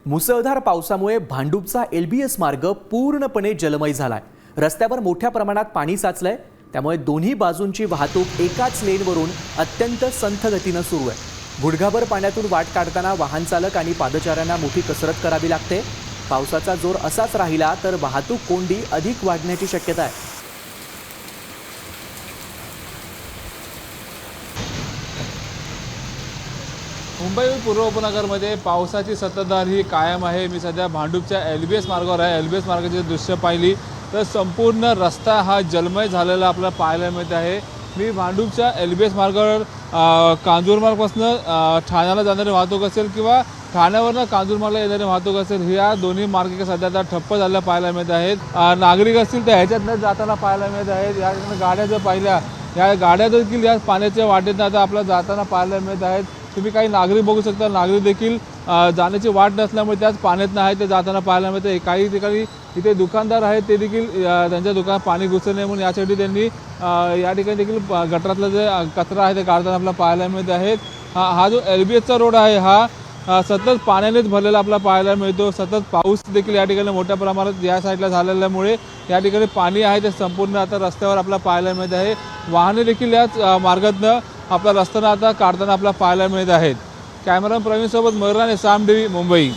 मुसळधार पावसामुळे भांडूपचा LBS मार्ग पूर्णपणे जलमय झालाय। रस्त्यावर मोठ्या प्रमाणात पाणी साचलंय, त्यामुळे दोन्ही बाजूंची वाहतूक एकाच लेनवरून अत्यंत संथ गतीने सुरू आहे। गुडघाभर पाण्यातून वाट काढताना वाहन चालक आणि पादचाऱ्यांना मोठी कसरत करावी लागते। पावसाचा जोर असाच राहिला तर वाहतूक कोंडी अधिक वाढण्याची शक्यता आहे। मुंबई पूर्व उपनगरमध्ये पावसाची संततधार ही कायम आहे। मी सध्या भांडूपच्या LBS मार्गावर आहे। LBS मार्गाची दृश्य पाहिली तर संपूर्ण रस्ता हा जलमय झालेला आपल्याला पाहायला मिळत आहे। मी भांडूपच्या LBS मार्गावर कांजूरमार्गपासून ठाण्याला जाणारी वाहतूक असेल किंवा ठाण्यावरून कांजूरमार्गला येणारी वाहतूक असेल, ह्या दोन्ही मार्ग सध्या आता ठप्प झालेल्या पाहायला मिळत आहेत। नागरिक असतील तर ह्याच्यातनं जाताना पाहायला मिळत आहेत। या गाड्या जर पाहिल्या, या गाड्या देखील या पाण्याच्या वाटेतनं आता आपल्याला जाताना पाहायला मिळत आहेत। तुम्ही काही नागरिक बघू शकता, नागरिक देखील जाण्याची वाट नसल्यामुळे त्याच पाण्यातनं आहे ते जाताना पाहायला मिळते। काही ठिकाणी इथे दुकानदार आहेत, ते देखील त्यांच्या दुकानात पाणी घुसू नये म्हणून यासाठी त्यांनी या ठिकाणी देखील गटारातला जे कचरा आहे ते काढताना आपल्याला पाहायला मिळत आहेत। हा जो LBSचा रोड आहे हा सतत पाण्यानेच भरलेला आपल्याला पाहायला मिळतो। सतत पाऊस देखील या ठिकाणी मोठ्या प्रमाणात या साईडला झालेल्यामुळे या ठिकाणी पाणी आहे ते संपूर्ण आता रस्त्यावर आपल्याला पाहायला मिळत आहे। वाहने देखील याच मार्गातनं आपल्या रस्त्यानं आता काढताना आपल्याला पाहायला मिळत आहेत। कॅमेरामन प्रवीण सोबत मयूर राणे, साम टीव्ही, मुंबई।